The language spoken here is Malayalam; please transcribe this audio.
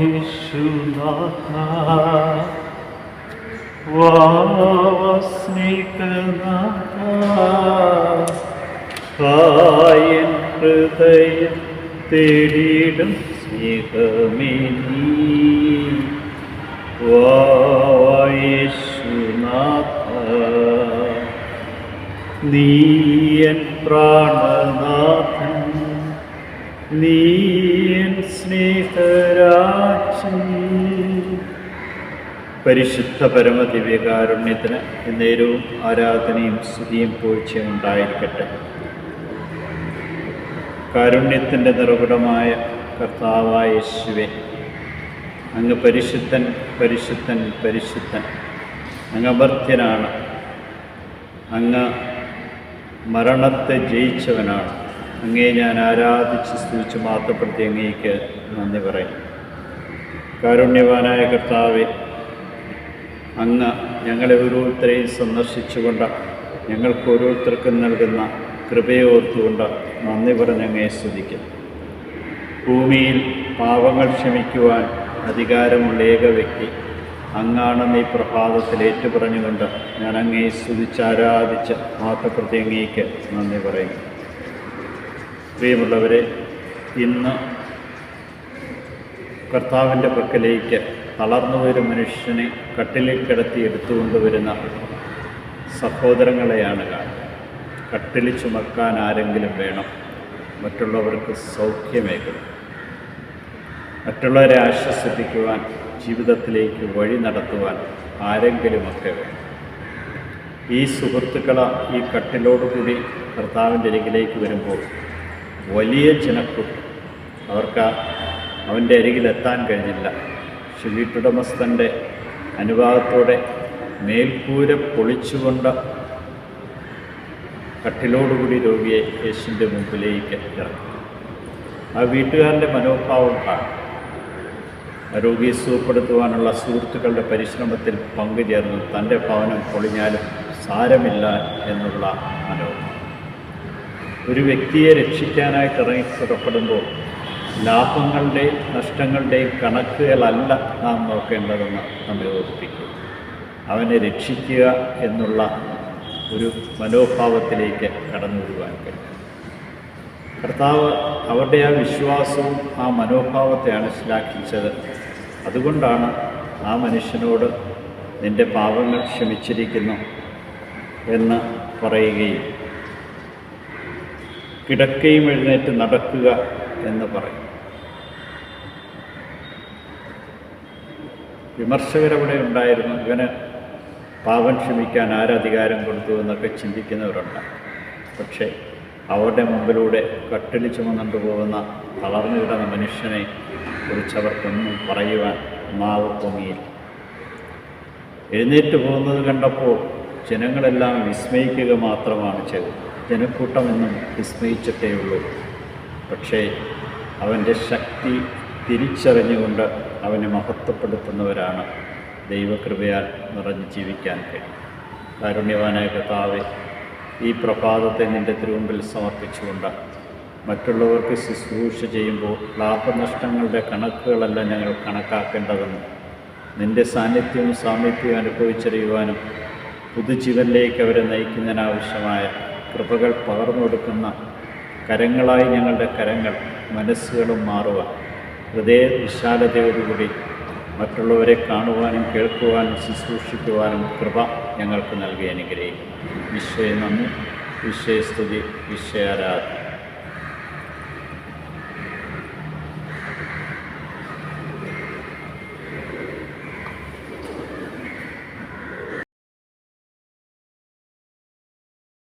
യേശുനാഥാ, സ്നേഹനാഥാ, എൻ ഹൃദയം തേടിയിടും സ്നേഹമേ നീ. യേശുനാഥാ, നീ എൻ പ്രാണനാഥൻ, നീ എൻ സ്നേഹരാജൻ. പരിശുദ്ധ പരമദിവ്യകാരുണ്യത്തിന് എന്നേരവും ആരാധനയും സ്തുതിയും പൂഴ്ചയും ഉണ്ടായിരിക്കട്ടെ. കാരുണ്യത്തിൻ്റെ നിറകുടമായ കർത്താവായ യേശുവേ, അങ്ങ് പരിശുദ്ധൻ പരിശുദ്ധൻ പരിശുദ്ധൻ. അങ്ങ് അമർത്യനാണ്, അങ്ങ് മരണത്തെ ജയിച്ചവനാണ്. അങ്ങേ ഞാൻ ആരാധിച്ച് സ്തുതിച്ച് മാത്രപ്പെടുത്തി അങ്ങേക്ക് നന്ദി പറയും. കാരുണ്യവാനായ കർത്താവെ, അങ്ങ് ഞങ്ങളെ ഓരോരുത്തരെയും സന്ദർശിച്ചുകൊണ്ട് ഞങ്ങൾക്ക് ഓരോരുത്തർക്കും നൽകുന്ന കൃപയെ ഓർത്തുകൊണ്ട് നന്ദി പറഞ്ഞ് അങ്ങയെ സ്തുതിക്കും. ഭൂമിയിൽ പാപങ്ങൾ ക്ഷമിക്കുവാൻ അധികാരമുള്ള ഏക വ്യക്തി അങ്ങാണെന്ന് ഈ പ്രഭാതത്തിൽ ഏറ്റുപറഞ്ഞുകൊണ്ട് ഞാൻ അങ്ങയെ സ്തുതിച്ച് ആരാധിച്ച് മാത്രപ്പെടുത്തി അങ്ങേക്ക് നന്ദി പറയും. പ്രിയമുള്ളവരെ, ഇന്ന് കർത്താവിൻ്റെ പക്കലേക്ക് തളർന്നുവരും മനുഷ്യനെ കട്ടിലിൽ കിടത്തി എടുത്തുകൊണ്ടുവരുന്ന സഹോദരങ്ങളെയാണ് കാണുന്നത്. കട്ടിൽ ചുമക്കാൻ ആരെങ്കിലും വേണം, മറ്റുള്ളവർക്ക് സൗഖ്യമേകണം, മറ്റുള്ളവരെ ആശ്വസിപ്പിക്കുവാൻ, ജീവിതത്തിലേക്ക് വഴി നടത്തുവാൻ ആരെങ്കിലുമൊക്കെ വേണം. ഈ സുഹൃത്തുക്കൾ ഈ കട്ടിലോടുകൂടി കർത്താവിൻ്റെ അരികിലേക്ക് വരുമ്പോൾ വലിയ ജനക്കൂട്ടം, അവർക്ക് അവൻ്റെ അരികിലെത്താൻ കഴിഞ്ഞില്ല. വീട്ടുടമസ്ഥൻ്റെ അനുവാദത്തോടെ മേൽക്കൂര പൊളിച്ചുകൊണ്ട് കട്ടിലോടുകൂടി രോഗിയെ യേശുവിൻ്റെ മുമ്പിലേക്ക് ഇറക്കി. ആ വീട്ടുകാരൻ്റെ മനോഭാവം കാണും. ആ രോഗിയെ സുഖപ്പെടുത്തുവാനുള്ള സുഹൃത്തുക്കളുടെ പരിശ്രമത്തിൽ പങ്കുചേർന്ന് തൻ്റെ ഭവനം പൊളിഞ്ഞാലും സാരമില്ല എന്നുള്ള മനോഭാവം. ഒരു വ്യക്തിയെ രക്ഷിക്കാനായിട്ട് ഇറങ്ങി പുറപ്പെടുമ്പോൾ ലാഭങ്ങളുടെയും നഷ്ടങ്ങളുടെയും കണക്കുകളല്ല നാം നോക്കേണ്ടതെന്ന് നമ്മെ ഓർപ്പിക്കും. അവനെ രക്ഷിക്കുക എന്നുള്ള ഒരു മനോഭാവത്തിലേക്ക് കടന്നു വരുവാൻ കഴിയും. കർത്താവ് അവരുടെ ആ വിശ്വാസവും ആ മനോഭാവത്തെയാണ് ശ്ലാഘിച്ചത്. അതുകൊണ്ടാണ് ആ മനുഷ്യനോട് നിൻ്റെ പാപങ്ങൾ ക്ഷമിച്ചിരിക്കുന്നു എന്ന് പറയുകയും കിടക്കയും എഴുന്നേറ്റ് നടക്കുക എന്ന് പറയും. വിമർശകരവിടെ ഉണ്ടായിരുന്നു. ഇവന് പാപം ക്ഷമിക്കാൻ ആരധികാരം കൊടുത്തു എന്നൊക്കെ ചിന്തിക്കുന്നവരുണ്ട്. പക്ഷേ അവരുടെ മുമ്പിലൂടെ കട്ടിൽ ചുമന്നുകൊണ്ട് പോകുന്ന തളർന്നു കിടന്ന മനുഷ്യനെ കുറിച്ച് അവർക്കൊന്നും പറയുവാൻ നാവ് പൊങ്ങിയില്ല. എഴുന്നേറ്റ് പോകുന്നത് കണ്ടപ്പോൾ ജനങ്ങളെല്ലാം വിസ്മയിക്കുക മാത്രമാണ് ചെയ്തത്. ജനക്കൂട്ടമെന്നും വിസ്മയിച്ചിട്ടേ ഉള്ളൂ. പക്ഷേ അവൻ്റെ ശക്തി തിരിച്ചറിഞ്ഞുകൊണ്ട് അവനെ മഹത്വപ്പെടുത്തുന്നവരാണ് ദൈവകൃപയാൽ നിറഞ്ഞ് ജീവിക്കാൻ കഴിയും. കാരുണ്യവാനായ കർത്താവേ, ഈ പ്രഭാതത്തെ നിൻ്റെ തിരുമുമ്പിൽ സമർപ്പിച്ചുകൊണ്ട് മറ്റുള്ളവർക്ക് ശുശ്രൂഷ ചെയ്യുമ്പോൾ ലാഭനഷ്ടങ്ങളുടെ കണക്കുകളല്ല ഞങ്ങൾ കണക്കാക്കേണ്ടതെന്നും നിൻ്റെ സാന്നിധ്യവും സാമീപ്യവും അനുഭവിച്ചറിയുവാനും പുതുജീവനിലേക്ക് അവരെ നയിക്കുന്നതിനാവശ്യമായ കൃപകൾ പകർന്നു കൊടുക്കുന്ന കരങ്ങളായി ഞങ്ങളുടെ കരങ്ങൾ, മനസ്സുകളും മാറുവാൻ ഹൃദയ വിശാലതയോടുകൂടി മറ്റുള്ളവരെ കാണുവാനും കേൾക്കുവാനും ശുശ്രൂഷിക്കുവാനും കൃപ ഞങ്ങൾക്ക് നൽകി അനുഗ്രഹിക്കും. ഈശോയെ നന്ദി, ഈശോയെ സ്തുതി, ഈശോയെ ആരാധന.